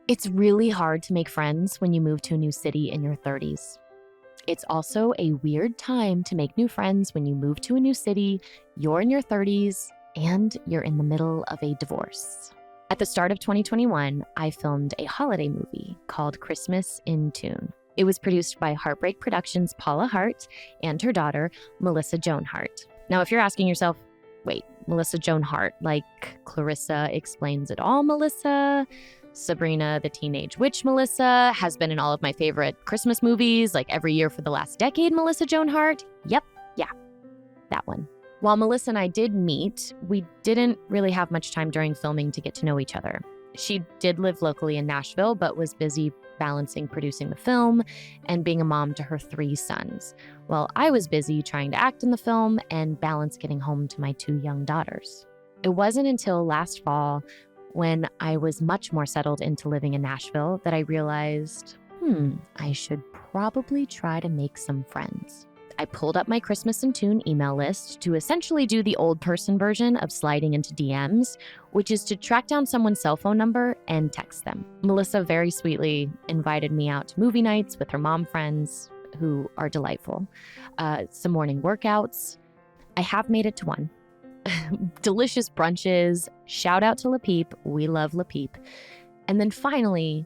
It's really hard to make friends when you move to a new city in your 30s. It's also a weird time to make new friends when you move to a new city, you're in your 30s, and you're in the middle of a divorce. At the start of 2021, I filmed a holiday movie called Christmas in Tune. It was produced by Heartbreak Productions' Paula Hart and her daughter, Melissa Joan Hart. Now, if you're asking yourself, wait, Melissa Joan Hart, like Clarissa Explains It All, Melissa? Sabrina the Teenage Witch, Melissa, has been in all of my favorite Christmas movies, like every year for the last decade, Melissa Joan Hart? Yep, yeah, that one. While Melissa and I did meet, we didn't really have much time during filming to get to know each other. She did live locally in Nashville, but was busy balancing producing the film and being a mom to her 3 sons, while I was busy trying to act in the film and balance getting home to my 2 young daughters. It wasn't until last fall, when I was much more settled into living in Nashville, that I realized, I should probably try to make some friends. I pulled up my Christmas in Tune email list to essentially do the old person version of sliding into DMs, which is to track down someone's cell phone number and text them. Melissa very sweetly invited me out to movie nights with her mom friends, who are delightful, some morning workouts. I have made it to one. Delicious brunches, shout out to La Peep, we love La Peep. And then finally,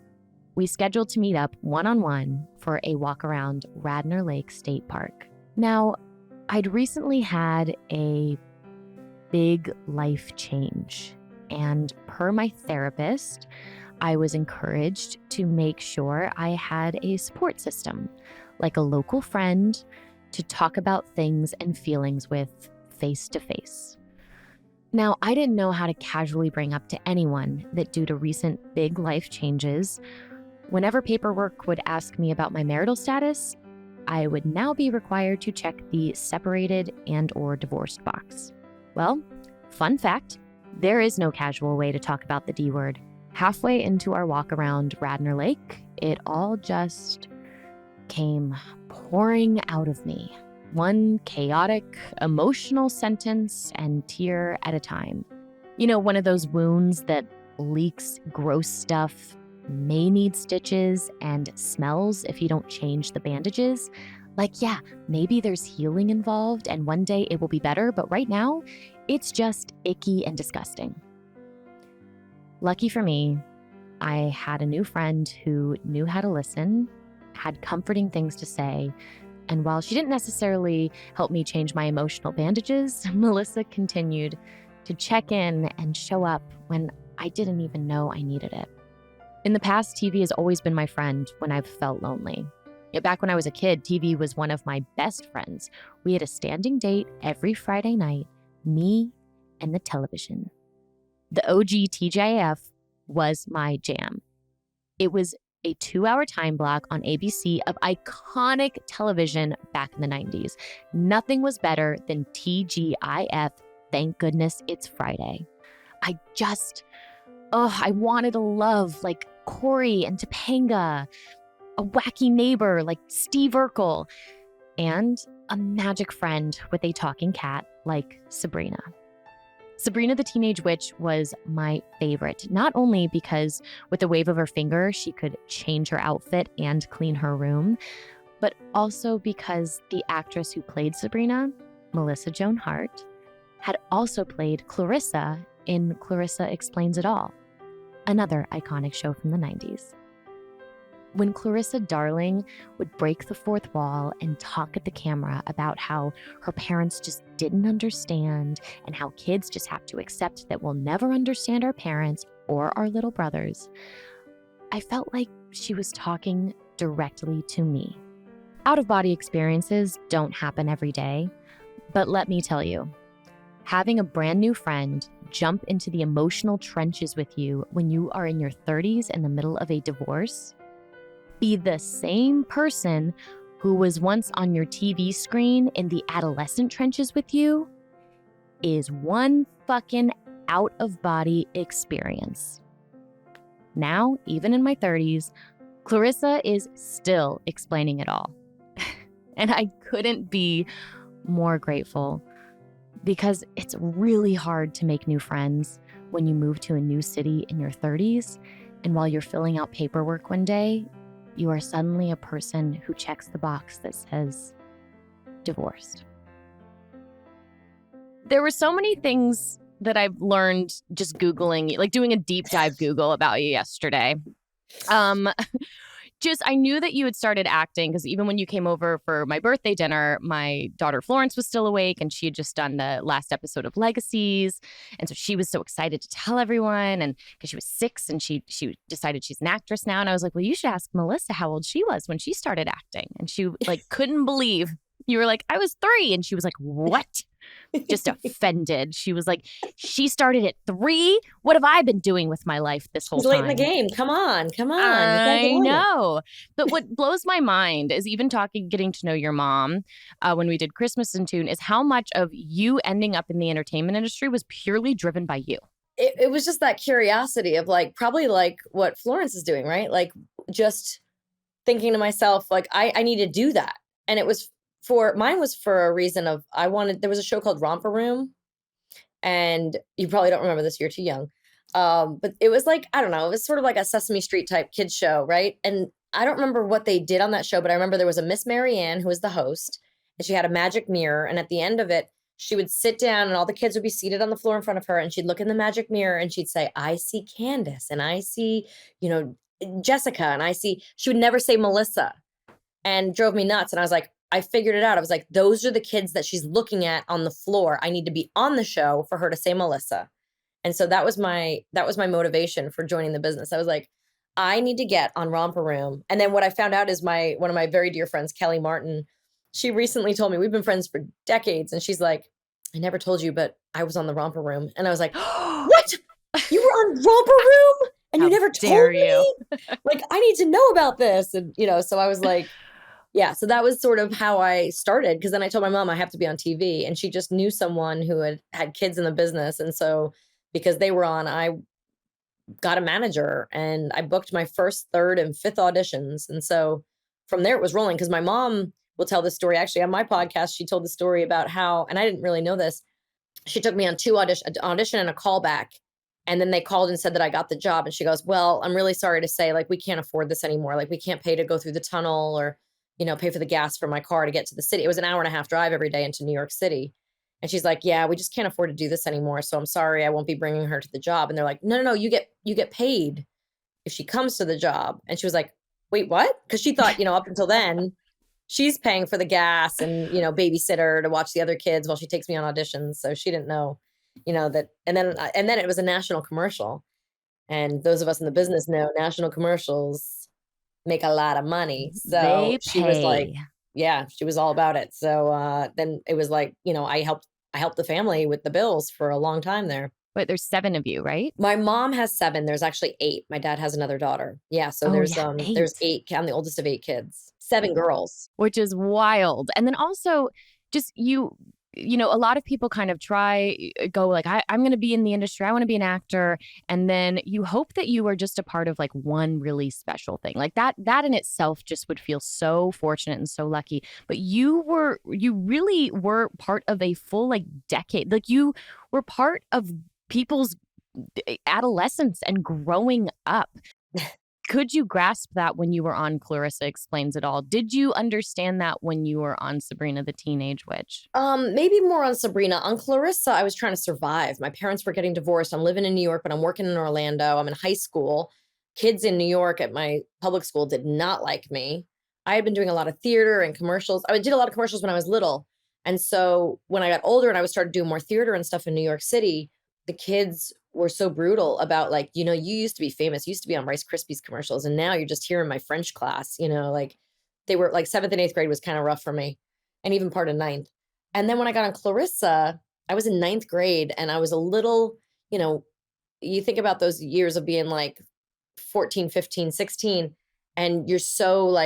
we scheduled to meet up one-on-one for a walk around Radnor Lake State Park. Now, I'd recently had a big life change, and per my therapist, I was encouraged to make sure I had a support system, like a local friend to talk about things and feelings with face to face. Now, I didn't know how to casually bring up to anyone that due to recent big life changes, whenever paperwork would ask me about my marital status, I would now be required to check the separated and/or divorced box. Well, fun fact, there is no casual way to talk about the D word. Halfway into our walk around Radnor Lake, it all just came pouring out of me. One chaotic, emotional sentence and tear at a time. You know, one of those wounds that leaks gross stuff, may need stitches, and smells if you don't change the bandages. Like, yeah, maybe there's healing involved and one day it will be better, but right now, it's just icky and disgusting. Lucky for me, I had a new friend who knew how to listen, had comforting things to say, and while she didn't necessarily help me change my emotional bandages, Melissa continued to check in and show up when I didn't even know I needed it. In the past, TV has always been my friend when I've felt lonely. Back when I was a kid, TV was one of my best friends. We had a standing date every Friday night, me and the television. The OG TGIF was my jam. It was a 2-hour time block on ABC of iconic television back in the 90s. Nothing was better than TGIF. Thank goodness it's Friday. I wanted a love like Corey and Topanga, a wacky neighbor like Steve Urkel, and a magic friend with a talking cat like Sabrina. Sabrina the Teenage Witch was my favorite, not only because with the wave of her finger, she could change her outfit and clean her room, but also because the actress who played Sabrina, Melissa Joan Hart, had also played Clarissa in Clarissa Explains It All, another iconic show from the 90s. When Clarissa Darling would break the fourth wall and talk at the camera about how her parents just didn't understand and how kids just have to accept that we'll never understand our parents or our little brothers, I felt like she was talking directly to me. Out-of-body experiences don't happen every day, but let me tell you, having a brand new friend jump into the emotional trenches with you when you are in your 30s in the middle of a divorce, be the same person who was once on your TV screen in the adolescent trenches with you, is one fucking out-of-body experience. Now, even in my 30s, Clarissa is still explaining it all. And I couldn't be more grateful, because it's really hard to make new friends when you move to a new city in your 30s, And while you're filling out paperwork one day, you are suddenly a person who checks the box that says divorced. There were so many things that I've learned just Googling, like doing a deep dive Google about you yesterday. I knew that you had started acting because even when you came over for my birthday dinner, my daughter Florence was still awake and she had just done the last episode of Legacies. And so she was so excited to tell everyone, and because she was 6 and she decided she's an actress now. And I was like, well, you should ask Melissa how old she was when she started acting. And she couldn't believe you were like, I was 3. And she was like, what? Just offended. She was like, she started at 3? What have I been doing with my life this whole time? Late in the game. Come on. I know. But what blows my mind is even getting to know your mom when we did Christmas in Tune is how much of you ending up in the entertainment industry was purely driven by you. It was just that curiosity of probably what Florence is doing, right? Just thinking to myself, I need to do that. And mine was for a reason of there was a show called Romper Room, and you probably don't remember this, you're too young. But it was I don't know, it was sort of like a Sesame Street type kids show, right? And I don't remember what they did on that show, but I remember there was a Miss Marianne who was the host, and she had a magic mirror. And at the end of it, she would sit down and all the kids would be seated on the floor in front of her. And she'd look in the magic mirror and she'd say, I see Candice, and I see, Jessica, and she would never say Melissa, and drove me nuts. And I was like, I figured it out. I was like, those are the kids that she's looking at on the floor. I need to be on the show for her to say Melissa. And so that was my motivation for joining the business. I was like, I need to get on Romper Room. And then what I found out is one of my very dear friends, Kelly Martin, she recently told me, we've been friends for decades. And she's like, I never told you, but I was on the Romper Room. And I was like, what? You were on Romper Room? And you never told me? I need to know about this. And, so I was like, yeah, so that was sort of how I started. Because then I told my mom I have to be on TV. And she just knew someone who had kids in the business. And so because they were on, I got a manager and I booked my first, third, and fifth auditions. And so from there it was rolling, because my mom will tell this story. Actually, on my podcast, she told the story about how, and I didn't really know this, she took me on 2 audition and a callback. And then they called and said that I got the job. And she goes, well, I'm really sorry to say, we can't afford this anymore. We can't pay to go through the tunnel or, pay for the gas for my car to get to the city. It was an 1.5-hour drive every day into New York City. And she's like, yeah, we just can't afford to do this anymore. So I'm sorry, I won't be bringing her to the job. And they're like, no, you get paid if she comes to the job. And she was like, wait, what? Because she thought, up until then, she's paying for the gas and, babysitter to watch the other kids while she takes me on auditions. So she didn't know, that. And then it was a national commercial. And those of us in the business know national commercials make a lot of money. So she was like, yeah, she was all about it. So then it was like, I helped the family with the bills for a long time there. But there's 7 of you, right? My mom has 7. There's actually 8. My dad has another daughter. Yeah. So there's 8. I'm the oldest of 8 kids, 7 girls. Which is wild. And then also just a lot of people kind of go I'm going to be in the industry. I want to be an actor. And then you hope that you are just a part of one really special thing that in itself just would feel so fortunate and so lucky. But you really were part of a full decade. You were part of people's adolescence and growing up. Could you grasp that when you were on Clarissa Explains It All? Did you understand that when you were on Sabrina the Teenage Witch? Maybe more on Sabrina. On Clarissa, I was trying to survive. My parents were getting divorced. I'm living in New York, but I'm working in Orlando. I'm in high school. Kids in New York at my public school did not like me. I had been doing a lot of theater and commercials. I did a lot of commercials when I was little. And so when I got older and I started doing more theater and stuff in New York City, the kids were so brutal about you used to be famous, you used to be on Rice Krispies commercials, and now you're just here in my French class, they were 7th and 8th grade was kind of rough for me, and even part of 9th. And then when I got on Clarissa, I was in 9th grade, and I was a little, you think about those years of being 14, 15, 16, and you're so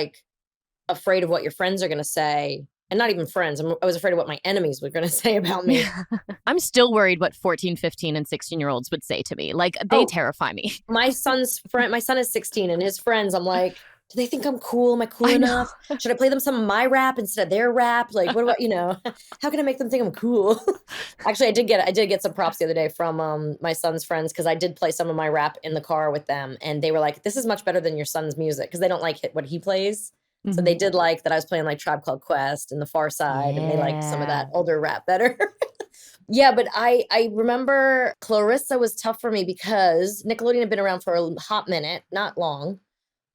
afraid of what your friends are going to say. And not even friends. I was afraid of what my enemies were going to say about me. I'm still worried what 14, 15, and 16-year-olds would say to me. They terrify me. My son is 16, and his friends, I'm like, do they think I'm cool? Am I cool I know. enough? Should I play them some of my rap instead of their rap? Like, what about, how can I make them think I'm cool? Actually, I did get some props the other day from my son's friends, because I did play some of my rap in the car with them, and they were like, this is much better than your son's music, because they don't like what he plays. So they did like that I was playing like Tribe Called Quest and The Far Side, and they liked some of that older rap better. Yeah, but I remember Clarissa was tough for me because Nickelodeon had been around for a hot minute, not long,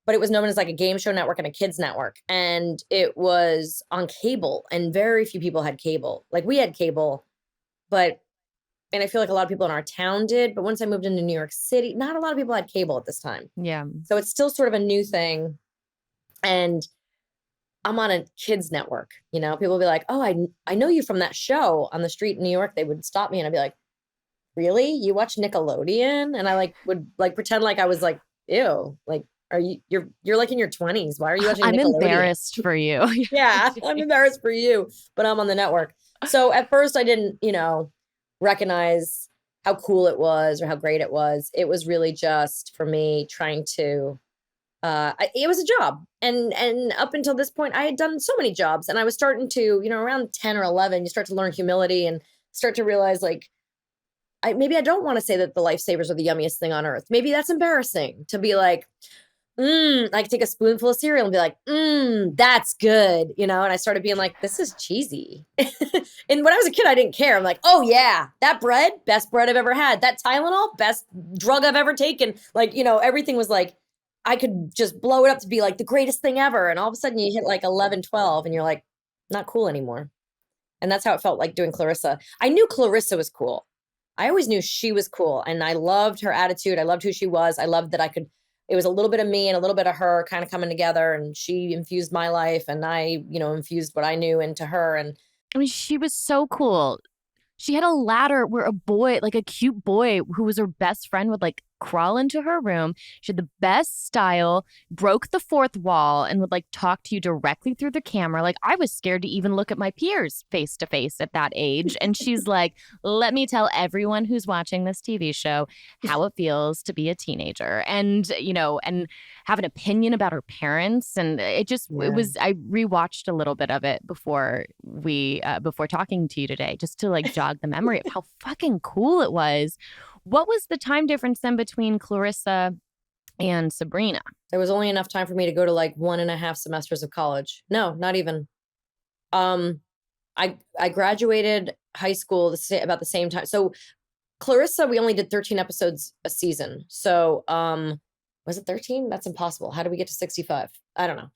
but it was known as like a game show network and a kids network. And it was on cable, and very few people had cable. Like, we had cable, and I feel like a lot of people in our town did. But once I moved into New York City, not a lot of people had cable at this time. Yeah. So it's still sort of a new thing. And I'm on a kids network, people will be like, oh, I know you from that show on the street in New York. They would stop me and I'd be like, really? You watch Nickelodeon? And I would pretend like I was like, ew, like, you're like in your 20s. Why are you watching I'm Nickelodeon? embarrassed for you. Yeah, I'm embarrassed for you, but I'm on the network. So at first I didn't, recognize how cool it was or how great it was. It was really just for me trying to, it was a job. And up until this point, I had done so many jobs, and I was starting to, around 10 or 11, you start to learn humility and start to realize, like, maybe I don't want to say that the lifesavers are the yummiest thing on earth. Maybe that's embarrassing to be like, like take a spoonful of cereal and be like, that's good, and I started being like, this is cheesy. And when I was a kid, I didn't care. I'm like, oh yeah, that bread, best bread I've ever had. That Tylenol, best drug I've ever taken. Like, everything was like, I could just blow it up to be like the greatest thing ever. And all of a sudden you hit like 11, 12 and you're like, not cool anymore. And that's how it felt like doing Clarissa. I knew Clarissa was cool. I always knew she was cool, and I loved her attitude. I loved who she was. I loved that it was a little bit of me and a little bit of her kind of coming together, and she infused my life, and I, infused what I knew into her. And I mean, she was so cool. She had a ladder where a boy, like a cute boy who was her best friend, would like crawl into her room. She had the best style, broke the fourth wall, and would like talk to you directly through the camera. Like, I was scared to even look at my peers face to face at that age. And she's like, let me tell everyone who's watching this TV show how it feels to be a teenager, and, and have an opinion about her parents. And it was, I rewatched a little bit of it before talking to you today, just to like jog the memory of how fucking cool it was. What was the time difference then between Clarissa and Sabrina? There was only enough time for me to go to like 1.5 semesters of college. No, not even. I graduated high school about the same time. So Clarissa, we only did 13 episodes a season. So was it 13? That's impossible. How do we get to 65? I don't know.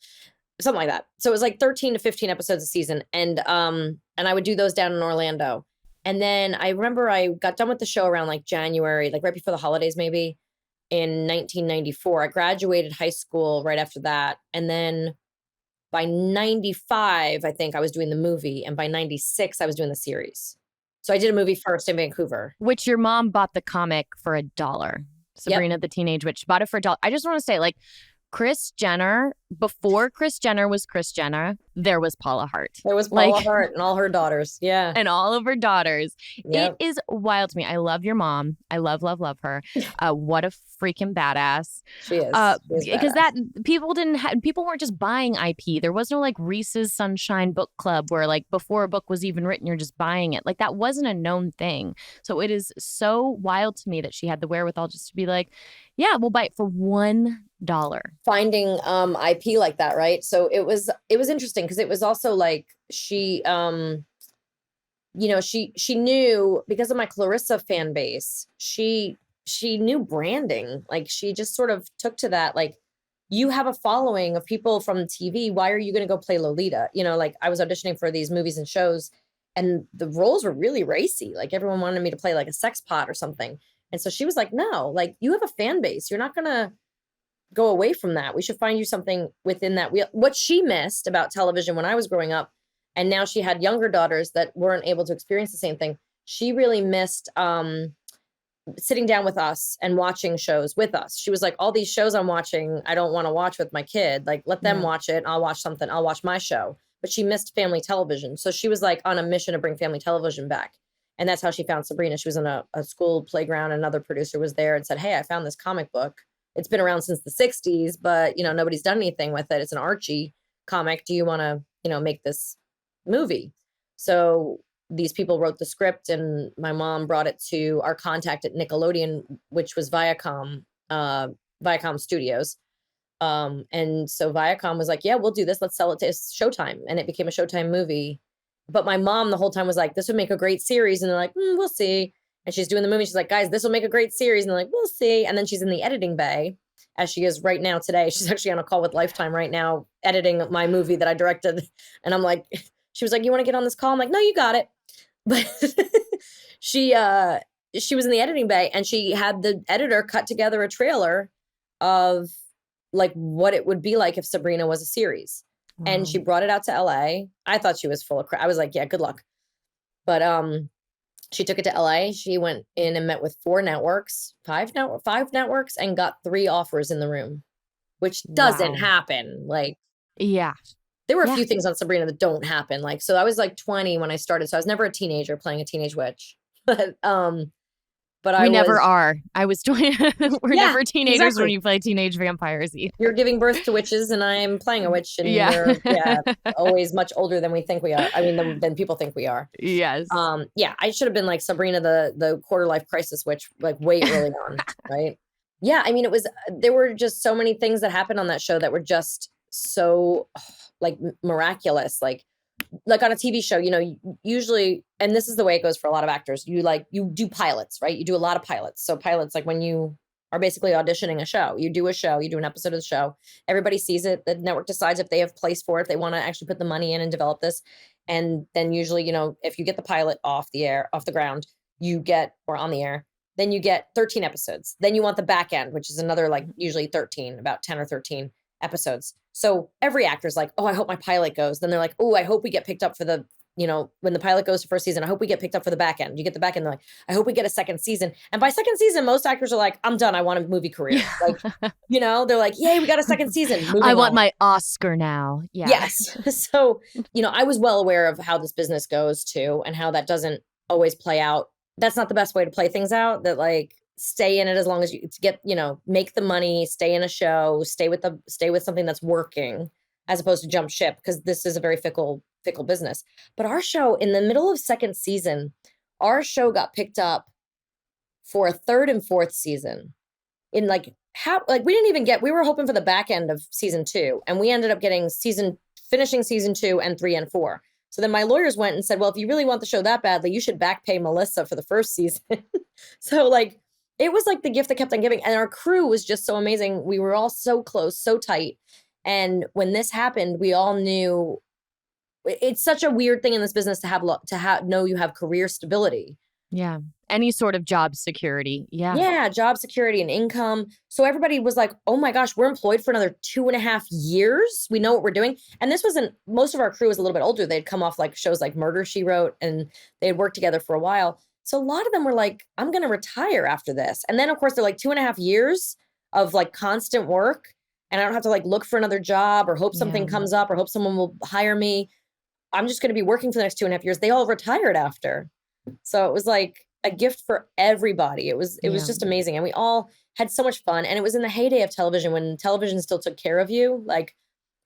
Something like that. So it was like 13 to 15 episodes a season. And I would do those down in Orlando. And then I remember I got done with the show around like January, like right before the holidays, maybe in 1994. I graduated high school right after that. And then by 95, I think I was doing the movie. And by 96, I was doing the series. So I did a movie first in Vancouver. Which your mom bought the comic for $1. Sabrina the Teenage Witch. Bought it for $1. I just want to say, like, Kris Jenner, before Kris Jenner was Kris Jenner, there was Paula Hart. There was Paula Hart and all her daughters. Yeah. And all of her daughters. Yep. It is wild to me. I love your mom. I love, love, love her. What a freaking badass. She is. Because people weren't just buying IP. There was no like Reese's Sunshine Book Club where like before a book was even written, you're just buying it. Like, that wasn't a known thing. So it is so wild to me that she had the wherewithal just to be like, yeah, we'll buy it for $1. Finding IP like that, right? So it was interesting because it was also like she she knew, because of my Clarissa fan base, she knew branding. Like, she just sort of took to that, like, you have a following of people from TV, why are you going to go play Lolita? Like, I was auditioning for these movies and shows, and the roles were really racy. Like, everyone wanted me to play like a sex pot or something. And so she was like, no, like, you have a fan base. You're not going to go away from that. We should find you something within that. What she missed about television when I was growing up, and now she had younger daughters that weren't able to experience the same thing. She really missed sitting down with us and watching shows with us. She was like, all these shows I'm watching, I don't want to watch with my kid. Like, let them watch it. I'll watch something. I'll watch my show. But she missed family television. So she was like on a mission to bring family television back. And that's how she found Sabrina. She was in a school playground. Another producer was there and said, hey, I found this comic book. it's been around since the 60s, but, you know, nobody's done anything with it. It's an Archie comic. Do you want to, you know, make this movie? So these people wrote the script, and my mom brought it to our contact at Nickelodeon, which was Viacom Studios. And so Viacom was like, yeah, we'll do this. Let's sell it to Showtime. And it became a Showtime movie. But my mom the whole time was like, this would make a great series. And they're like, we'll see. And she's doing the movie. She's like, guys, this will make a great series. And they're like, we'll see. And then she's in the editing bay, as she is right now today. She's actually on a call with Lifetime right now, editing my movie that I directed. And I'm like, she was like, you want to get on this call? I'm like, no, you got it. But she was in the editing bay, and she had the editor cut together a trailer of like what it would be like if Sabrina was a series. Wow. And she brought it out to LA. I thought she was full of crap. I was like, yeah, good luck. But she took it to LA. She went in and met with 5 networks, and got 3 offers in the room, which doesn't happen. Like, yeah. There were a few things on Sabrina that don't happen. Like, so I was like 20 when I started. So I was never a teenager playing a teenage witch. But we never are. I was 20. We're never teenagers when you play teenage vampires either. You're giving birth to witches, and I'm playing a witch, and we're always much older than we think we are. I mean, than people think we are. Yes. I should have been like Sabrina, the quarter life crisis witch, like way early on, right? Yeah, I mean, there were just so many things that happened on that show that were just so like miraculous. Like on a TV show, you know, usually, and this is the way it goes for a lot of actors, you do pilots, right? You do a lot of pilots. So pilots, like when you are basically auditioning a show, you do an episode of the show, everybody sees it, the network decides if they have place for it, if they want to actually put the money in and develop this. And then usually, you know, if you get the pilot off the ground, or on the air, then you get 13 episodes. Then you want the back end, which is another like usually 13, about 10 or 13 episodes. So every actor's like, oh, I hope my pilot goes. Then they're like, oh, I hope we get picked up for the, you know, when the pilot goes to first season, I hope we get picked up for the back end. You get the back end, they're like, I hope we get a second season. And by second season, most actors are like, I'm done. I want a movie career. Like, you know, they're like, yay, we got a second season. I want my Oscar now. Yeah. Yes. So, you know, I was well aware of how this business goes too, and how that doesn't always play out. That's not the best way to play things out. That like, stay in it as long as you get, you know, make the money, stay in a show, stay with something that's working, as opposed to jump ship, because this is a very fickle business. But our show, in the middle of second season, our show got picked up for a 3rd and 4th season. In we were hoping for the back end of season 2, and we ended up getting finishing season 2 and 3 and 4. So then my lawyers went and said, well, if you really want the show that badly, you should back pay Melissa for the first season. So like, it was like the gift that kept on giving. And our crew was just so amazing. We were all so close, so tight. And when this happened, we all knew it's such a weird thing in this business to know you have career stability. Yeah. Any sort of job security. Yeah. Yeah. Job security and income. So everybody was like, oh my gosh, we're employed for another 2.5 years. We know what we're doing. And most of our crew was a little bit older. They'd come off like shows like Murder, She Wrote, and they had worked together for a while. So a lot of them were like, I'm going to retire after this. And then of course they're like 2.5 years of like constant work. And I don't have to like look for another job or hope something comes up or hope someone will hire me. I'm just going to be working for the next 2.5 years. They all retired after. So it was like a gift for everybody. It was just amazing. And we all had so much fun. And it was in the heyday of television, when television still took care of you. Like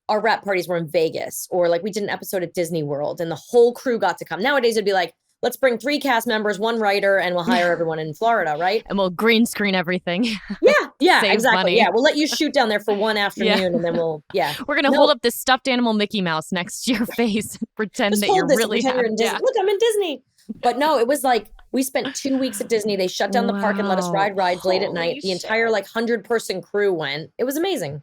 our wrap parties were in Vegas, or like we did an episode at Disney World and the whole crew got to come. Nowadays it'd be like, let's bring 3 cast members, 1 writer, and we'll hire everyone in Florida, right? And we'll green screen everything. Yeah, Save exactly. money. Yeah, we'll let you shoot down there for 1 afternoon, and then we're gonna hold up this stuffed animal Mickey Mouse next to your face, and pretend that you're really happy. Look, I'm in Disney. But no, it was like we spent 2 weeks at Disney. They shut down the park and let us ride rides late at night. The entire like 100-person crew went. It was amazing.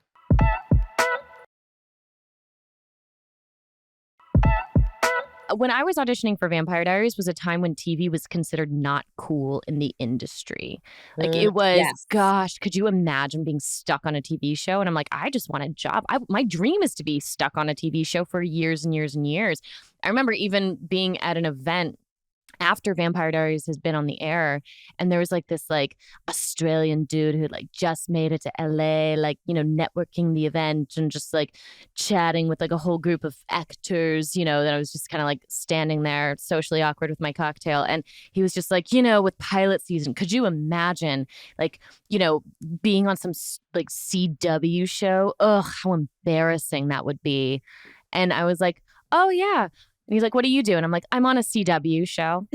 When I was auditioning for Vampire Diaries was a time when TV was considered not cool in the industry. Like it was, gosh, could you imagine being stuck on a TV show? And I'm like, I just want a job. My dream is to be stuck on a TV show for years and years and years. I remember even being at an event after Vampire Diaries has been on the air, and there was like this like Australian dude who like just made it to LA, like, you know, networking the event and just like chatting with like a whole group of actors, you know, that I was just kind of like standing there socially awkward with my cocktail. And he was just like, you know, with pilot season, could you imagine like, you know, being on some like CW show? Ugh, how embarrassing that would be. And I was like, oh yeah. And he's like, what do you do? And I'm like, I'm on a CW show.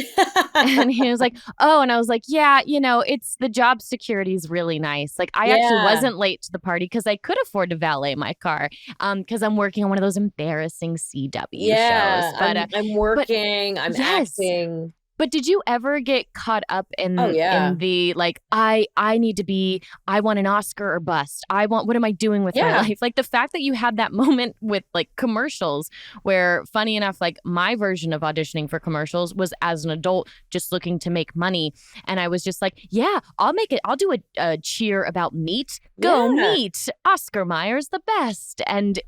And he was like, oh, and I was like, yeah, you know, it's the job security is really nice. Like I actually wasn't late to the party because I could afford to valet my car because I'm working on one of those embarrassing CW shows. But I'm working, I'm acting. But did you ever get caught up in in the like I need to be, I want an Oscar or bust. What am I doing with my life? Like the fact that you had that moment with like commercials where, funny enough, like my version of auditioning for commercials was as an adult just looking to make money, and I was just like, yeah, I'll do a cheer about meat. Go meat. Oscar Mayer's the best. And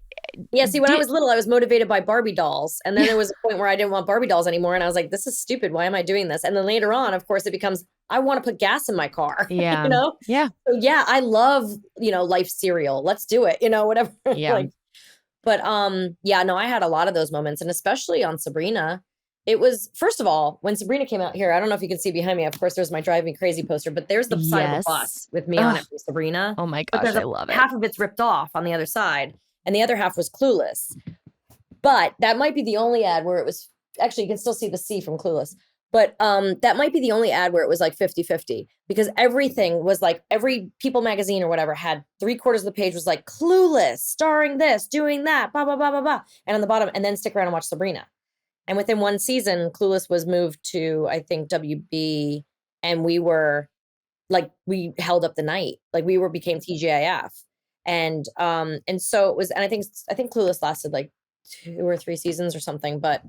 see, when I was little, I was motivated by Barbie dolls. And then there was a point where I didn't want Barbie dolls anymore. And I was like, this is stupid. Why am I doing this? And then later on, of course, it becomes, I want to put gas in my car. Yeah. You know? Yeah. So yeah, I love, you know, life cereal. Let's do it. You know, whatever. Yeah. Like, but yeah, no, I had a lot of those moments. And especially on Sabrina, it was, first of all, when Sabrina came out here, I don't know if you can see behind me. Of course, there's my Drive Me Crazy poster, but there's the side of the bus with me on it for Sabrina. Oh my gosh, I love it. Half of it's ripped off on the other side, and the other half was Clueless. But that might be the only ad where it was, actually, you can still see the C from Clueless. But that might be the only ad where it was like 50-50, because everything was like, every People magazine or whatever had 3/4 of the page was like Clueless, starring this, doing that, blah, blah, blah, blah, blah. And on the bottom, and then stick around and watch Sabrina. And within one season, Clueless was moved to, I think, WB, and we were like, we held up the night. Like became TGIF. And so it was, and I think Clueless lasted like 2 or 3 seasons or something, but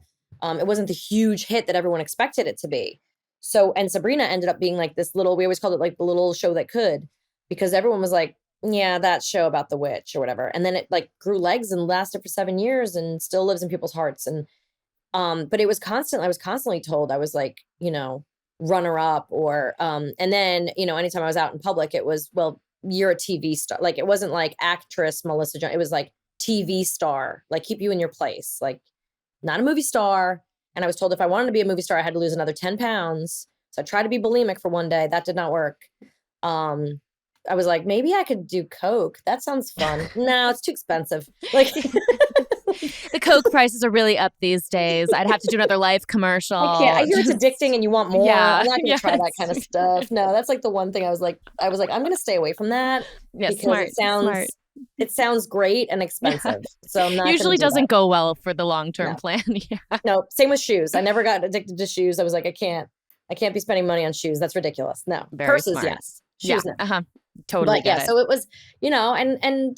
it wasn't the huge hit that everyone expected it to be. So, and Sabrina ended up being like this little, we always called it like the little show that could, because everyone was like, yeah, that show about the witch or whatever. And then it like grew legs and lasted for 7 years and still lives in people's hearts. And but it was constant. I was constantly told, I was like, you know, runner up, or and then, you know, anytime I was out in public, it was, well, you're a TV star. Like, it wasn't like actress Melissa Joan. It was like TV star, like keep you in your place, like not a movie star. And I was told if I wanted to be a movie star, I had to lose another 10 pounds. So I tried to be bulimic for one day. That did not work. I was like, maybe I could do Coke. That sounds fun. No, it's too expensive. Like the Coke prices are really up these days. I'd have to do another Life commercial. I hear it's addicting and you want more. Yeah, I'm not going to try that kind of stuff. No, that's like the one thing I was like, I'm going to stay away from that. Yeah, because it sounds great and expensive. So I'm not usually doesn't go well for the long-term plan. Yeah. No, same with shoes. I never got addicted to shoes. I was like, I can't be spending money on shoes. That's ridiculous. No. Very Purses, smart. yes. Shoes, no. Totally. But yeah, so it was, you know, and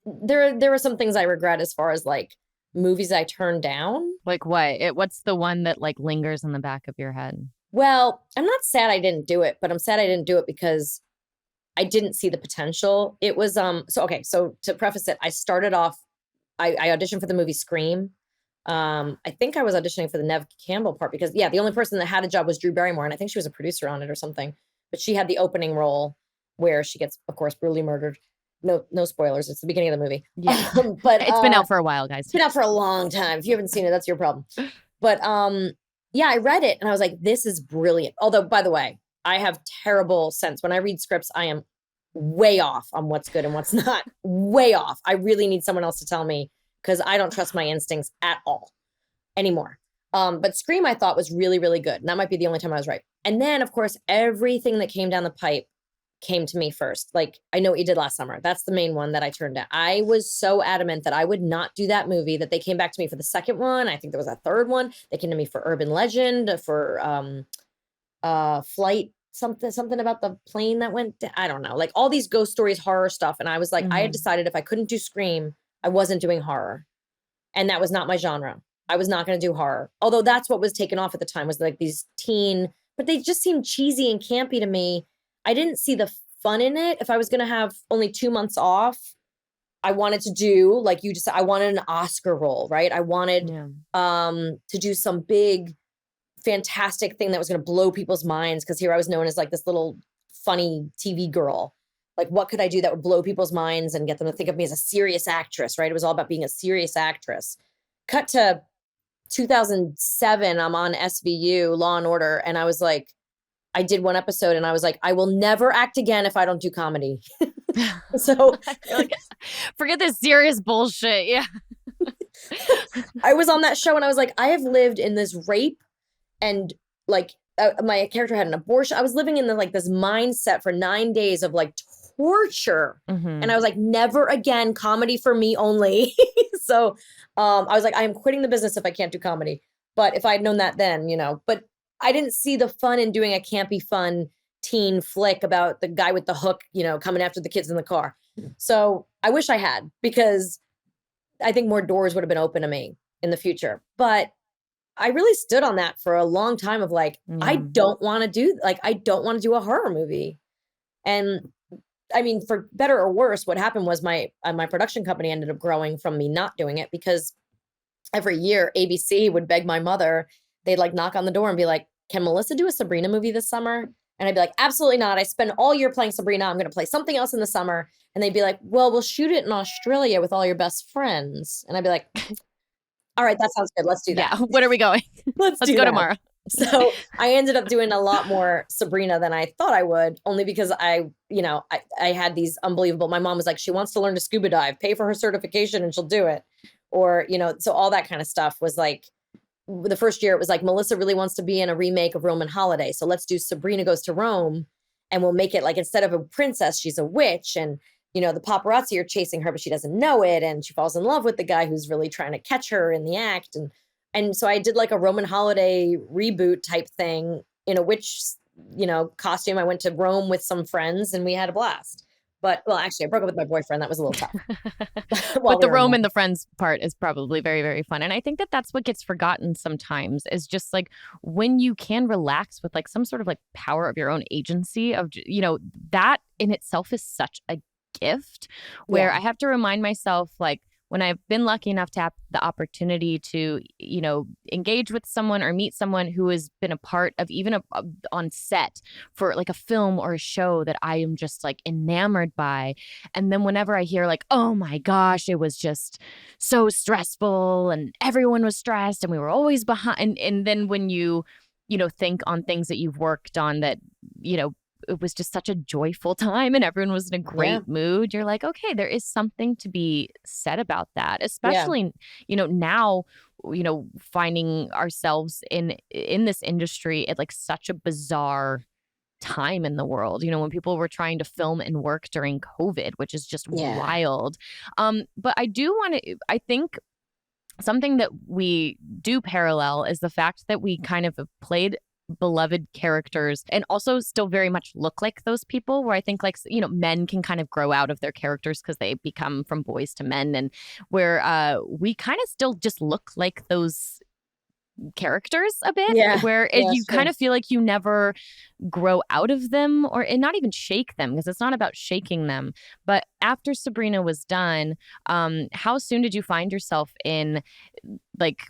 there were some things I regret as far as like movies I turned down. Like what? What's the one that like lingers in the back of your head? Well, I'm not sad I didn't do it, but I'm sad I didn't do it because I didn't see the potential. It was so to preface it, I started off, I auditioned for the movie Scream. I think I was auditioning for the Neve Campbell part because the only person that had a job was Drew Barrymore, and I think she was a producer on it or something. But she had the opening role where she gets, of course, brutally murdered. No spoilers. It's the beginning of the movie. Yeah. But it's been out for a while, guys. It's been out for a long time. If you haven't seen it, that's your problem. But yeah, I read it and I was like, this is brilliant. Although, by the way, I have terrible sense. When I read scripts, I am way off on what's good and what's not. Way off. I really need someone else to tell me because I don't trust my instincts at all anymore. But Scream, I thought, was really, really good. And that might be the only time I was right. And then, of course, everything that came down the pipe came to me first. Like, I Know What You Did Last Summer. That's the main one that I turned down. I was so adamant that I would not do that movie that they came back to me for the second one. I think there was a third one. They came to me for Urban Legend, for Flight, something about the plane that went down. I don't know. Like all these ghost stories, horror stuff. And I was like, I had decided if I couldn't do Scream, I wasn't doing horror. And that was not my genre. I was not going to do horror. Although that's what was taken off at the time, was like these teen, but they just seemed cheesy and campy to me. I didn't see the fun in it. If I was going to have only 2 months off, I wanted to do, like you just said, I wanted an Oscar role, right? I wanted to do some big fantastic thing that was going to blow people's minds. Cause here I was known as like this little funny TV girl. Like, what could I do that would blow people's minds and get them to think of me as a serious actress, right? It was all about being a serious actress. Cut to 2007, I'm on SVU, Law and Order, and I was like, I did one episode and I was like, I will never act again if I don't do comedy. So like, forget this serious bullshit. Yeah. I was on that show and I was like, I have lived in this rape and like my character had an abortion. I was living in this mindset for 9 days of like torture. And I was like, never again, comedy for me only. So I was like, I am quitting the business if I can't do comedy. But if I had known that then, but I didn't see the fun in doing a campy, fun teen flick about the guy with the hook, coming after the kids in the car. So I wish I had, because I think more doors would have been open to me in the future. But I really stood on that for a long time of like, I don't want to do a horror movie. And I mean, for better or worse, what happened was my production company ended up growing from me not doing it, because every year ABC would beg my mother, they'd like knock on the door and be like, can Melissa do a Sabrina movie this summer? And I'd be like, absolutely not. I spend all year playing Sabrina. I'm going to play something else in the summer. And they'd be like, well, we'll shoot it in Australia with all your best friends. And I'd be like, all right, that sounds good. Let's do that. Yeah. When are we going? Let's go that. Tomorrow. So I ended up doing a lot more Sabrina than I thought I would, only because I had these unbelievable, my mom was like, she wants to learn to scuba dive, pay for her certification and she'll do it. Or, so all that kind of stuff was like, the first year it was like, Melissa really wants to be in a remake of Roman Holiday. So let's do Sabrina Goes to Rome, and we'll make it like, instead of a princess, she's a witch. And, the paparazzi are chasing her, but she doesn't know it. And she falls in love with the guy who's really trying to catch her in the act. And so I did like a Roman Holiday reboot type thing in a witch, costume. I went to Rome with some friends and we had a blast. But, well, actually, I broke up with my boyfriend. That was a little tough. But the Rome and the friends part is probably very, very fun. And I think that that's what gets forgotten sometimes, is just like when you can relax with like some sort of like power of your own agency of, that in itself is such a gift, where I have to remind myself, like, when I've been lucky enough to have the opportunity to, engage with someone or meet someone who has been a part of even on set for like a film or a show that I am just like enamored by. And then whenever I hear like, oh my gosh, it was just so stressful and everyone was stressed and we were always behind. And then when you think on things that you've worked on that, it was just such a joyful time and everyone was in a great mood. You're like, okay, there is something to be said about that, especially, now, finding ourselves in this industry at like such a bizarre time in the world, when people were trying to film and work during COVID, which is just wild. But I think something that we do parallel is the fact that we kind of have played beloved characters and also still very much look like those people, where I think like, men can kind of grow out of their characters because they become from boys to men, and where we kind of still just look like those characters a bit, where you kind of feel like you never grow out of them, and not even shake them, because it's not about shaking them. But after Sabrina was done, how soon did you find yourself in like,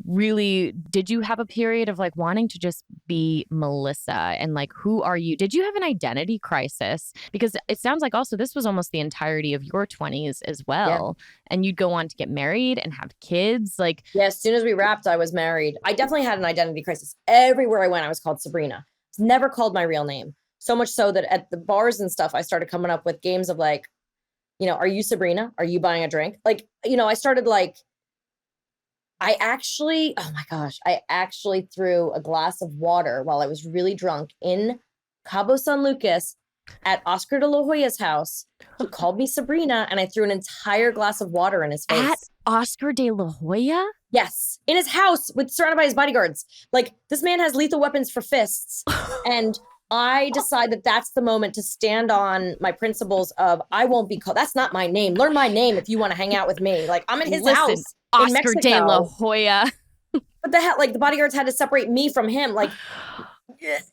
really, did you have a period of like wanting to just be Melissa, and like, who are you? Did you have an identity crisis? Because it sounds like also this was almost the entirety of your 20s as well. And you'd go on to get married and have kids. Like, as soon as we wrapped, I was married. I definitely had an identity crisis. Everywhere I went, I was called Sabrina. I was never called my real name. So much so that at the bars and stuff, I started coming up with games of like, are you Sabrina? Are you buying a drink? Like, I started like, I actually threw a glass of water while I was really drunk in Cabo San Lucas at Oscar de la Hoya's house. He called me Sabrina, and I threw an entire glass of water in his face. At Oscar de la Hoya? Yes, in his house, surrounded by his bodyguards. Like, this man has lethal weapons for fists. And I decide that that's the moment to stand on my principles of, I won't be called, that's not my name. Learn my name if you want to hang out with me. Like, I'm in his house. Oscar de la Hoya. What the hell? Like, the bodyguards had to separate me from him. Like, that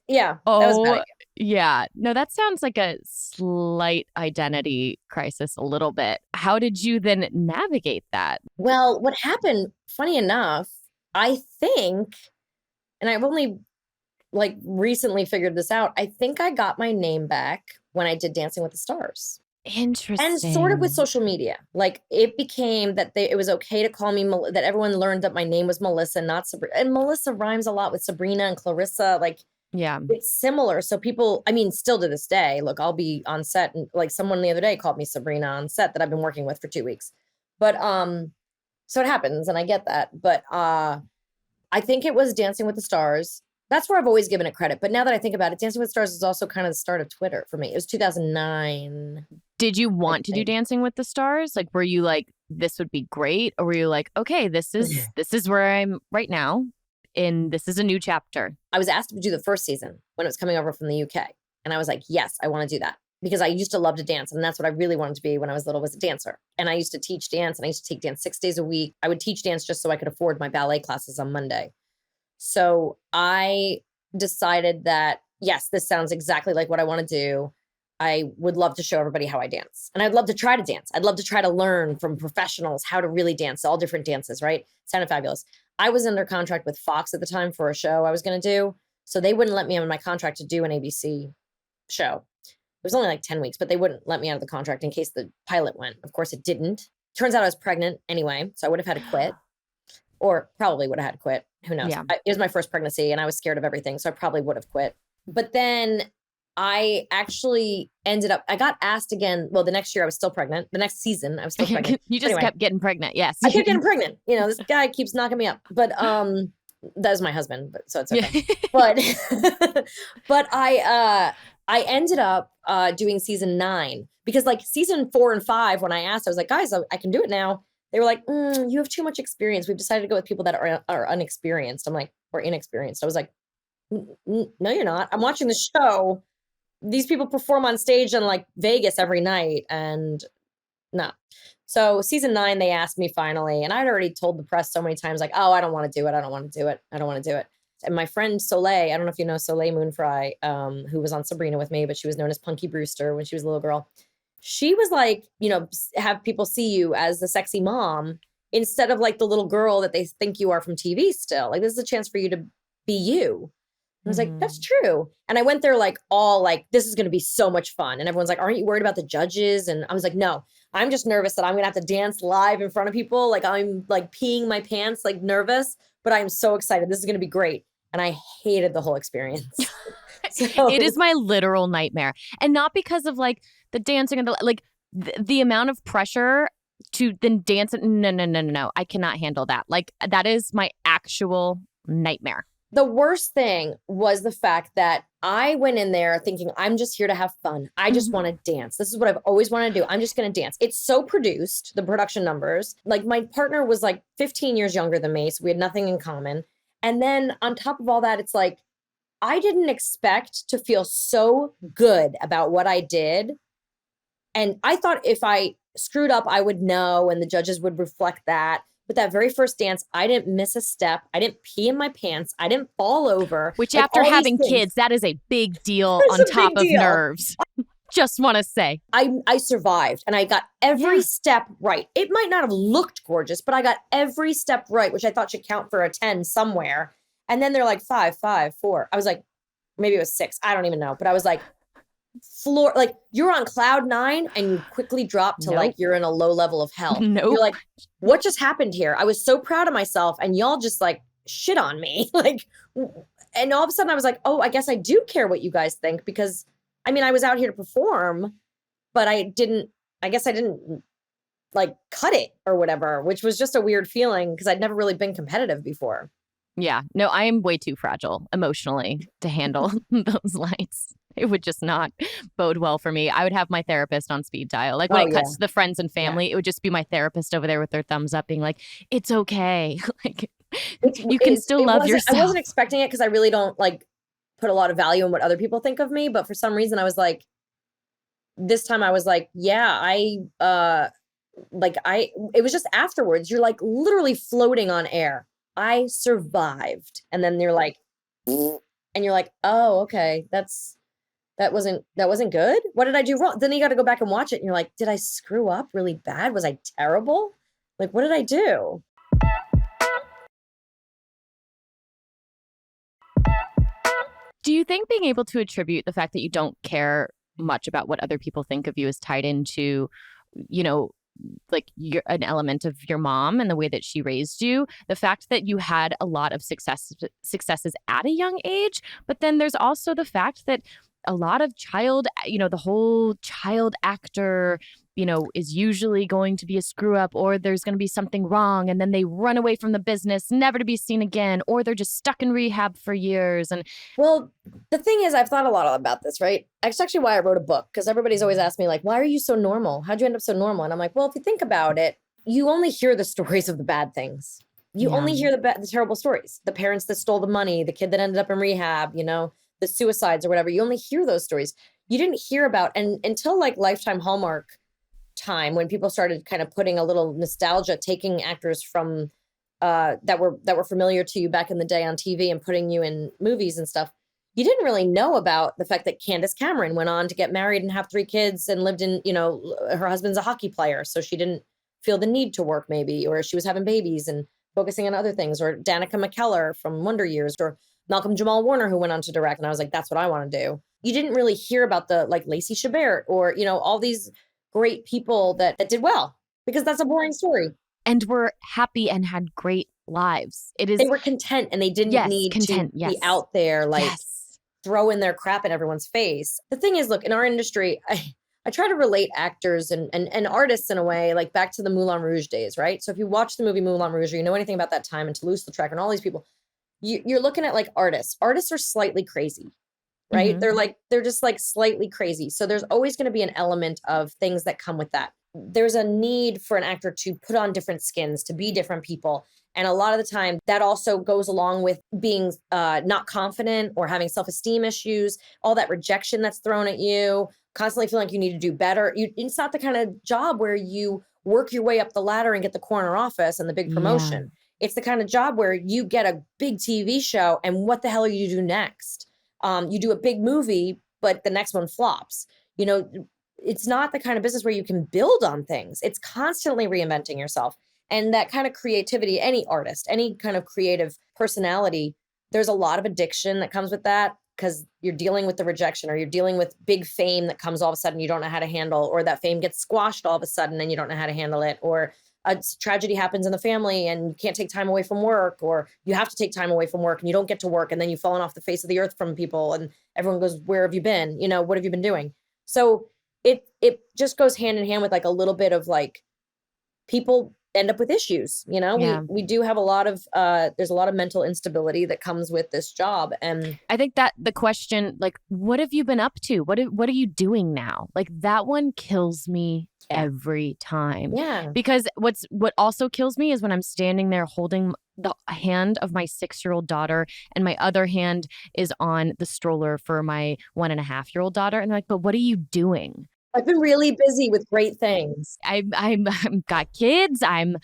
was bad. Yeah. No, that sounds like a slight identity crisis a little bit. How did you then navigate that? Well, what happened, funny enough, I think and I've only like recently figured this out. I think I got my name back when I did Dancing with the Stars. Interesting. And sort of with social media. Like it became that it was okay to call me, that everyone learned that my name was Melissa, not Sabrina. And Melissa rhymes a lot with Sabrina and Clarissa. Like, yeah, it's similar. So people, I mean, still to this day, look, I'll be on set and like someone the other day called me Sabrina on set that I've been working with for 2 weeks. But so it happens and I get that. But I think it was Dancing with the Stars. That's where I've always given it credit. But now that I think about it, Dancing with the Stars is also kind of the start of Twitter for me. It was 2009. Did you want to do Dancing with the Stars? Like, were you like, this would be great? Or were you like, okay, this is where I'm right now, and this is a new chapter? I was asked to do the first season when it was coming over from the UK. And I was like, yes, I want to do that. Because I used to love to dance. And that's what I really wanted to be when I was little, was a dancer. And I used to teach dance, and I used to take dance 6 days a week. I would teach dance just so I could afford my ballet classes on Monday. So I decided that, yes, this sounds exactly like what I want to do. I would love to show everybody how I dance. And I'd love to try to dance. I'd love to try to learn from professionals how to really dance, all different dances, right? Sounded fabulous. I was under contract with Fox at the time for a show I was going to do. So they wouldn't let me on my contract to do an ABC show. It was only like 10 weeks, but they wouldn't let me out of the contract in case the pilot went. Of course, it didn't. Turns out I was pregnant anyway, so I would have had to quit. Or probably would have had to quit. Who knows? Yeah. It was my first pregnancy and I was scared of everything. So I probably would have quit. But then I actually ended up, I got asked again. Well, the next year I was still pregnant. The next season I was still pregnant. You just kept getting pregnant. Yes. I kept getting pregnant. You know, this guy keeps knocking me up. But that was my husband. But so it's okay. But I ended up doing season 9 because like season 4 and 5, when I asked, I was like, guys, I can do it now. They were like, you have too much experience. We've decided to go with people that are unexperienced. I'm like, or inexperienced. I was like, no, you're not. I'm watching the show. These people perform on stage in like Vegas every night. And no. So season 9, they asked me finally. And I'd already told the press so many times, like, oh, I don't want to do it. I don't want to do it. I don't want to do it. And my friend Soleil, I don't know if you know Soleil Moonfry, who was on Sabrina with me, but she was known as Punky Brewster when she was a little girl. She was like, you know, have people see you as the sexy mom instead of like the little girl that they think you are from TV still. Like, this is a chance for you to be you. I was like, that's true. And I went there like all like, this is going to be so much fun. And everyone's like, aren't you worried about the judges? And I was like, no, I'm just nervous that I'm going to have to dance live in front of people. Like I'm like peeing my pants, like nervous, but I'm so excited. This is going to be great. And I hated the whole experience. So, it is my literal nightmare. And not because of like the dancing and the amount of pressure to then dance. No. I cannot handle that. Like that is my actual nightmare. The worst thing was the fact that I went in there thinking, I'm just here to have fun. I just want to dance. This is what I've always wanted to do. I'm just going to dance. It's so produced, the production numbers. Like my partner was like 15 years younger than me, so we had nothing in common. And then on top of all that, it's like, I didn't expect to feel so good about what I did. And I thought if I screwed up, I would know and the judges would reflect that. But that very first dance, I didn't miss a step. I didn't pee in my pants. I didn't fall over. Which like after having kids, that is a big deal on top of nerves. Just want to say. I survived and I got every step right. It might not have looked gorgeous, but I got every step right, which I thought should count for a 10 somewhere. And then they're like 5, 5, 4. I was like, maybe it was 6. I don't even know. But I was like, floor, like you're on cloud 9 and you quickly drop to like you're in a low level of hell. You're like, what just happened here? I was so proud of myself and y'all just like shit on me. Like, and all of a sudden I was like, oh, I guess I do care what you guys think, because I mean, I was out here to perform, but I didn't like cut it or whatever, which was just a weird feeling because I'd never really been competitive before. Yeah, no, I am way too fragile emotionally to handle those lights. It would just not bode well for me. I would have my therapist on speed dial. Like when it cuts to the friends and family, it would just be my therapist over there with their thumbs up being like, it's okay. Like you can still love yourself. I wasn't expecting it because I really don't like put a lot of value in what other people think of me. But for some reason I was like, this time I was like, yeah, it was just afterwards. You're like literally floating on air. I survived. And then you're like, and you're like, oh, okay. That wasn't good. What did I do wrong? Then you got to go back and watch it. And you're like, did I screw up really bad? Was I terrible? Like, what did I do? Do you think being able to attribute the fact that you don't care much about what other people think of you is tied into, you know, like you're an element of your mom and the way that she raised you, the fact that you had a lot of successes at a young age, but then there's also the fact that a lot of the whole child actor, is usually going to be a screw up, or there's going to be something wrong and then they run away from the business, never to be seen again, or they're just stuck in rehab for years. And well, the thing is, I've thought a lot about this, right? That's actually why I wrote a book, because everybody's always asked me, like, why are you so normal? How'd you end up so normal? And I'm like, well, if you think about it, you only hear the stories of the bad things. You only hear the terrible stories, the parents that stole the money, the kid that ended up in rehab, the suicides or whatever. You only hear those stories. You didn't hear about, and until like Lifetime Hallmark time, when people started kind of putting a little nostalgia, taking actors from that were familiar to you back in the day on TV and putting you in movies and stuff, you didn't really know about the fact that Candice Cameron went on to get married and have 3 kids and lived in, her husband's a hockey player, so she didn't feel the need to work maybe, or she was having babies and focusing on other things, or Danica McKellar from Wonder Years, or Malcolm Jamal Warner, who went on to direct. And I was like, that's what I want to do. You didn't really hear about the like Lacey Chabert or, all these great people that did well, because that's a boring story. And were happy and had great lives. They were content, and they didn't need to be out there like throwing their crap in everyone's face. The thing is, look, in our industry, I try to relate actors and artists in a way, like back to the Moulin Rouge days, right? So if you watch the movie Moulin Rouge, or you know anything about that time, and Toulouse-Lautrec and all these people, you're looking at like artists. Artists are slightly crazy, right? Mm-hmm. They're just like slightly crazy. So there's always going to be an element of things that come with that. There's a need for an actor to put on different skins, to be different people. And a lot of the time that also goes along with being not confident or having self-esteem issues, all that rejection that's thrown at you, constantly feeling like you need to do better. It's not the kind of job where you work your way up the ladder and get the corner office and the big promotion. Yeah. It's the kind of job where you get a big TV show, and what the hell are you do next? You do a big movie, but the next one flops. It's not the kind of business where you can build on things. It's constantly reinventing yourself. And that kind of creativity, any artist, any kind of creative personality, there's a lot of addiction that comes with that, because you're dealing with the rejection, or you're dealing with big fame that comes all of a sudden you don't know how to handle, or that fame gets squashed all of a sudden and you don't know how to handle it, or a tragedy happens in the family and you can't take time away from work, or you have to take time away from work and you don't get to work, and then you've fallen off the face of the earth from people and everyone goes, where have you been? What have you been doing? So it just goes hand in hand with like a little bit of like, people end up with issues. We do have a lot of there's a lot of mental instability that comes with this job. And I think that the question, like, what have you been up to? What are you doing now? Like, that one kills me every time. Yeah. Because what also kills me is when I'm standing there holding the hand of my 6-year-old daughter, and my other hand is on the stroller for my 1.5-year-old daughter, and they're like, but what are you doing? I've been really busy with great things. I'm got kids. I'm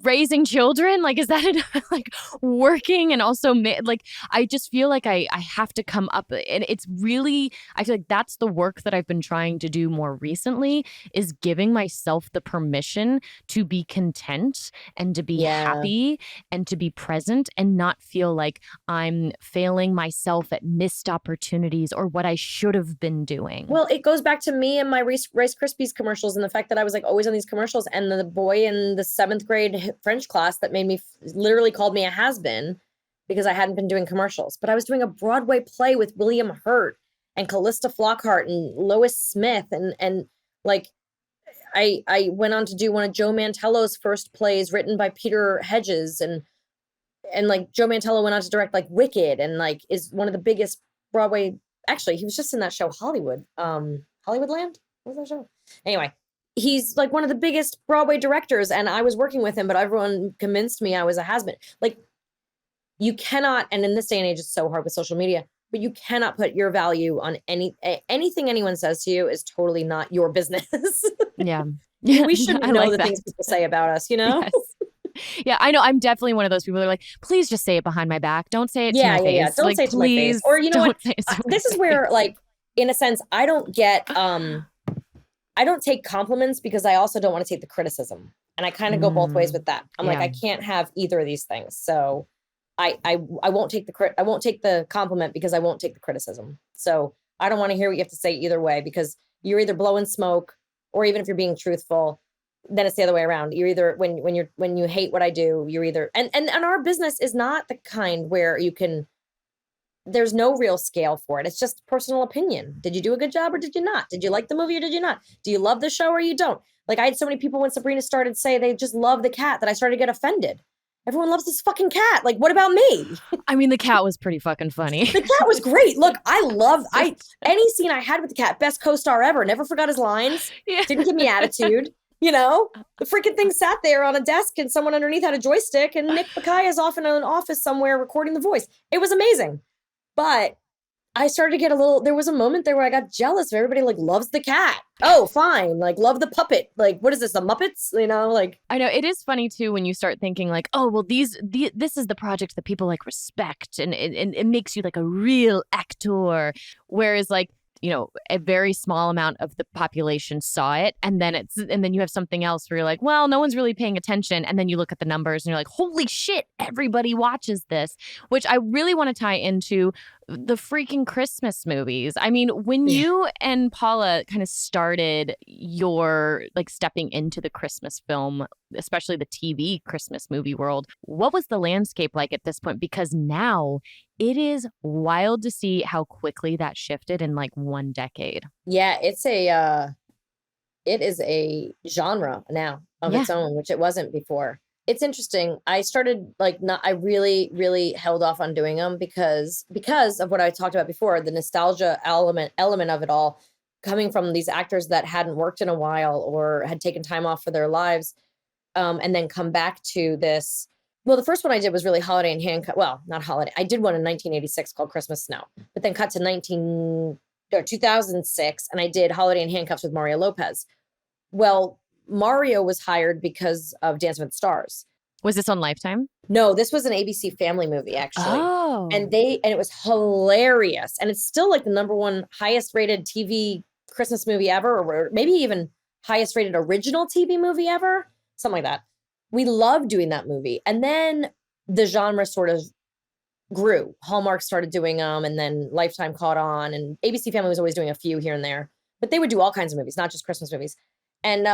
raising children. Like, is that like working? And also like, I just feel like I have to come up, and it's really, I feel like that's the work that I've been trying to do more recently, is giving myself the permission to be content and to be happy and to be present, and not feel like I'm failing myself at missed opportunities or what I should have been doing. Well, it goes back to me and my Rice Krispies commercials, and the fact that I was like always on these commercials, and the boy in the 7th grade French class that made me literally called me a has-been because I hadn't been doing commercials. But I was doing a Broadway play with William Hurt and Callista Flockhart and Lois Smith, and like I went on to do one of Joe Mantello's first plays written by Peter Hedges, and like Joe Mantello went on to direct like Wicked, and like is one of the biggest Broadway. Actually, he was just in that show Hollywood, Hollywoodland. What was that show? Anyway, he's like one of the biggest Broadway directors, and I was working with him, but everyone convinced me I was a has-been. Like, you cannot, and in this day and age, it's so hard with social media, but you cannot put your value on anything anyone says to you is totally not your business. Yeah. We shouldn't know like the things people say about us, Yes. Yeah, I know. I'm definitely one of those people that are like, please just say it behind my back. Don't say it to my face. Yeah. Don't say it to my face. Or you know what? This is where, like, in a sense, I don't get, I don't take compliments, because I also don't want to take the criticism. And I kind of go both ways with that. I'm like, I can't have either of these things. So I won't take the compliment because I won't take the criticism. So I don't want to hear what you have to say either way, because you're either blowing smoke, or even if you're being truthful, then it's the other way around. You're either when you hate what I do, you're either and our business is not the kind where there's no real scale for it. It's just personal opinion. Did you do a good job or did you not? Did you like the movie or did you not? Do you love the show or you don't? Like, I had so many people when Sabrina started say they just love the cat that I started to get offended. Everyone loves this fucking cat. Like, what about me? I mean, the cat was pretty fucking funny. The cat was great. Look, any scene I had with the cat, best co-star ever. Never forgot his lines. Yeah. Didn't give me attitude. You know, the freaking thing sat there on a desk and someone underneath had a joystick, and Nick Bakay is off in an office somewhere recording the voice. It was amazing. But I started to get there was a moment there where I got jealous of everybody, like, loves the cat. Oh, fine. Like, love the puppet. Like, what is this, the Muppets? You know, like. I know, it is funny too when you start thinking like, oh, well, this is the project that people like respect, and it makes you like a real actor. Whereas, like, you know, a very small amount of the population saw it, and then you have something else where you're like, well, no one's really paying attention, and then you look at the numbers and you're like, holy shit, everybody watches this. Which I really want to tie into the freaking Christmas movies. I mean, when you and Paula kind of started your like stepping into the Christmas film, especially the TV Christmas movie world, what was the landscape like at this point? Because now it is wild to see how quickly that shifted in like one decade. Yeah, it is a genre now of its own, which it wasn't before. It's interesting. I started I really, really held off on doing them because of what I talked about before, the nostalgia element of it all, coming from these actors that hadn't worked in a while or had taken time off for their lives, and then come back to this. Well, the first one I did was really Holiday in Handcuffs. Well, not Holiday. I did one in 1986 called Christmas Snow, but then cut to 2006, and I did Holiday in Handcuffs with Mario Lopez. Well, Mario was hired because of Dancing with the Stars. Was this on Lifetime? No, this was an ABC Family movie, actually. Oh. And it was hilarious. And it's still like the number one highest rated TV Christmas movie ever, or maybe even highest rated original TV movie ever. Something like that. We loved doing that movie. And then the genre sort of grew. Hallmark started doing them, and then Lifetime caught on, and ABC Family was always doing a few here and there. But they would do all kinds of movies, not just Christmas movies. And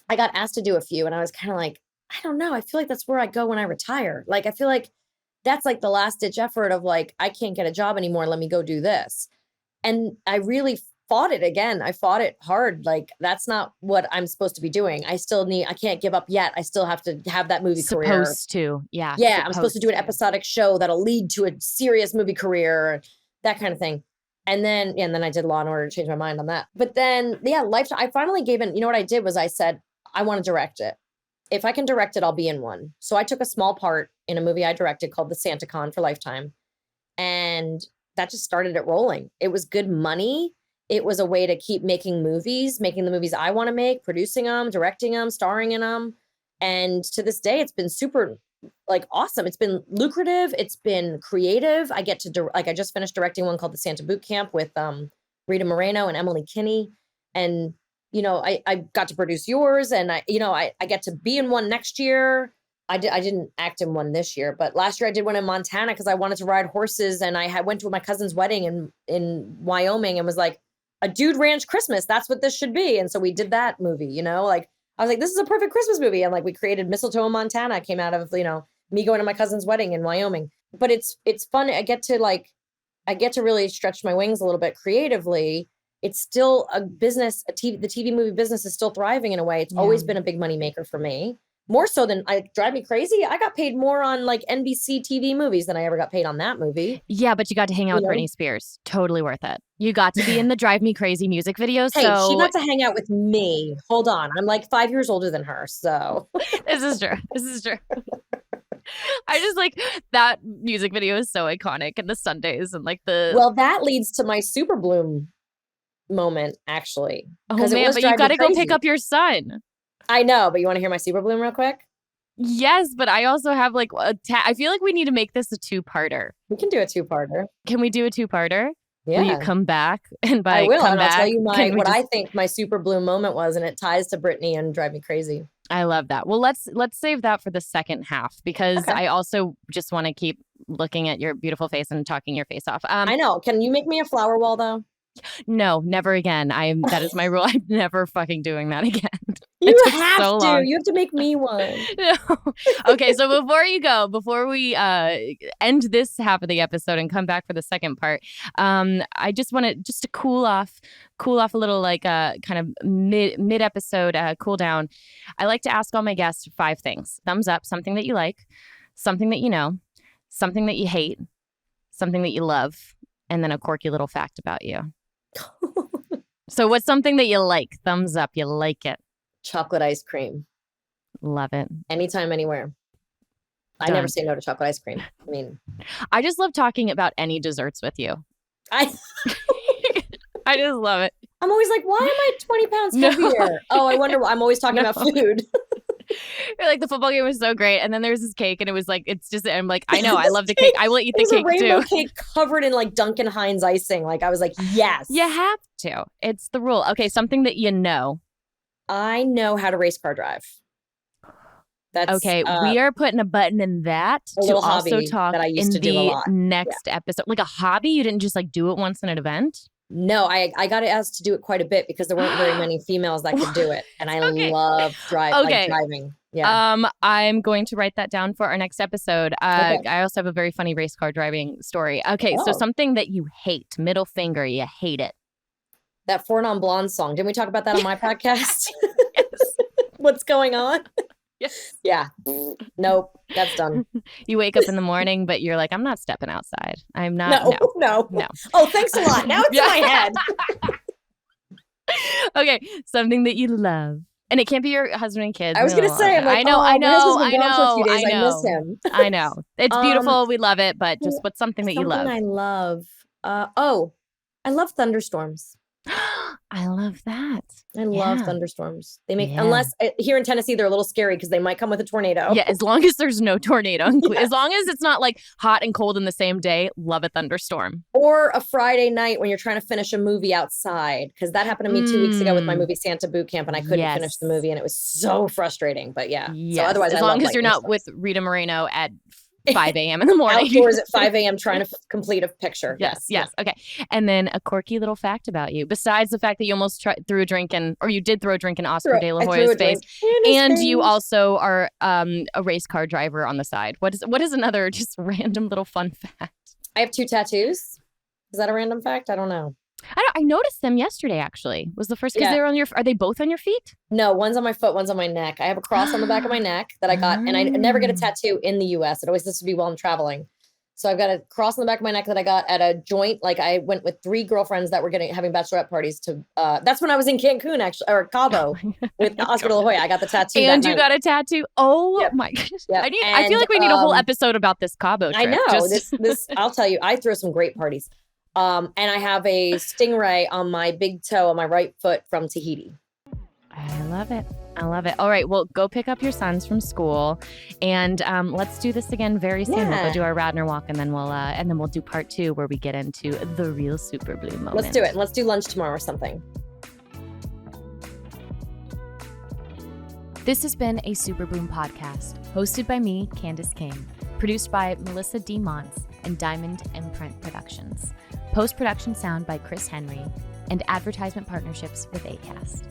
I got asked to do a few, and I was kind of like, I don't know. I feel like that's where I go when I retire. Like, I feel like that's like the last ditch effort of like, I can't get a job anymore. Let me go do this. And I really fought it again. I fought it hard. Like, that's not what I'm supposed to be doing. I can't give up yet. I still have to have that movie career. Supposed to. Yeah. Yeah. I'm supposed to do an episodic show that'll lead to a serious movie career, that kind of thing. And then I did Law and Order to change my mind on that. But then, Lifetime, I finally gave in. You know what I did was I said, I want to direct it. If I can direct it, I'll be in one. So I took a small part in a movie I directed called The Santa Con for Lifetime. And that just started it rolling. It was good money. It was a way to keep making the movies I want to make, producing them, directing them, starring in them. And to this day, it's been super awesome. It's been lucrative. It's been creative. I get to I just finished directing one called The Santa Boot Camp with Rita Moreno and Emily Kinney. And I got to produce yours, and I get to be in one next year. I didn't act in one this year, but last year I did one in Montana because I wanted to ride horses, and I went to my cousin's wedding in Wyoming and was like, a dude ranch Christmas, that's what this should be. And so we did that movie, I was like, this is a perfect Christmas movie. And we created Mistletoe in Montana, came out of, me going to my cousin's wedding in Wyoming. But it's fun. I get to really stretch my wings a little bit creatively. It's still a business. The TV movie business is still thriving in a way. It's always been a big money maker for me. More so than drive me crazy. I got paid more on NBC TV movies than I ever got paid on that movie. Yeah, but you got to hang out with Britney Spears. Totally worth it. You got to be in the Drive Me Crazy music videos. Hey, she got to hang out with me. Hold on. I'm 5 years older than her. So This is true. I just that music video is so iconic, and the Sundays and Well, that leads to my Superbloom moment, actually. Oh man, but you got to go pick up your son. I know, but you want to hear my Superbloom real quick? Yes, but I also have I feel like we need to make this a two-parter. We can do a two-parter. Can we do a two-parter? Yeah. Will you come back? And by I will, come and back, I'll tell you what I just... think my Superbloom moment was, and it ties to Brittany and Drive Me Crazy. I love that. Well, let's save that for the second half, because Okay. I also just want to keep looking at your beautiful face and talking your face off. I know. Can you make me a flower wall though? No, never again. That is my rule. I'm never fucking doing that again. You It took have so to. long. You have to make me one. No. Okay, so before we end this half of the episode and come back for the second part, I just want to cool off a little, like kind of mid episode cool down. I like to ask all my guests 5 things. Thumbs up, something that you like, something that you know, something that you hate, something that you love, and then a quirky little fact about you. So what's something that you like? Thumbs up, you like it. Chocolate ice cream. Love it. Anytime, anywhere. I never say no to chocolate ice cream. I mean, I just love talking about any desserts with you. I just love it. I'm always like, why am I 20 pounds heavier? Oh, I wonder why. I'm always talking about food. You're like, the football game was so great, and then there's this cake, and it was like, it's just, I'm like, I know, I love the cake. I will eat the cake too. Rainbow cake covered in like Duncan Hines icing. Like, I was like, yes. You have to. It's the rule. Okay, something that you know. I know how to race car drive. That's okay. We are putting a button in that to also talk that I used in to do a the lot. next episode. Like a hobby? You didn't just like do it once in an event? No, I got asked to do it quite a bit because there weren't very many females that could do it, and I love driving. Yeah. I'm going to write that down for our next episode. I also have a very funny race car driving story. Okay, so something that you hate, middle finger, you hate it. That Four Non Blondes song. Didn't we talk about that on my podcast? Yes. What's going on? Yes. Yeah. Nope. That's done. You wake up in the morning, but you're like, I'm not stepping outside. I'm not. No. Oh, thanks a lot. Now it's in my head. Okay. Something that you love. And it can't be your husband and kids. I was going to say, I'm like, I miss him. I know. It's beautiful. We love it. But just what's something that you love? Something I love. I love thunderstorms. I love that. I love thunderstorms. They make, unless here in Tennessee, they're a little scary because they might come with a tornado. Yeah, as long as there's no tornado. As long as it's not like hot and cold in the same day, love a thunderstorm. Or a Friday night when you're trying to finish a movie outside. Because that happened to me 2 weeks ago with my movie Santa Boot Camp, and I couldn't finish the movie, and it was so frustrating. But so otherwise, as long as you're not with Rita Moreno at 5 a.m. in the morning. Outdoors at 5 a.m. trying to complete a picture. Yes. Okay. And then a quirky little fact about you, besides the fact that you almost threw a drink you did throw a drink in Oscar De La Hoya's face. And you also are a race car driver on the side. What is another just random little fun fact? I have 2 tattoos. Is that a random fact? I don't know. I noticed them yesterday, actually. Was the first because they're on your... Are they both on your feet? No, one's on my foot, one's on my neck. I have a cross on the back of my neck that I got, and I never get a tattoo in the U.S. It always has to be while I'm traveling. So I've got a cross on the back of my neck that I got at a joint. Like, I went with 3 girlfriends that were having bachelorette parties to... that's when I was in Cancun, actually, or Cabo, with Oscar De La Hoya. I got the tattoo. And you got a tattoo? Oh, my gosh. Yep. I feel like we need a whole episode about this Cabo trip. I know. This I'll tell you, I throw some great parties. And I have a stingray on my big toe on my right foot from Tahiti. I love it. All right. Well, go pick up your sons from school, and let's do this again very soon. Yeah. We'll go do our Radnor walk, and then we'll do part 2 where we get into the real Superbloom moment. Let's do it. Let's do lunch tomorrow or something. This has been a Superbloom podcast, hosted by me, Candice King, produced by Melissa D. Montz and Diamond Imprint Productions. Post-production sound by Chris Henry, and advertisement partnerships with Acast.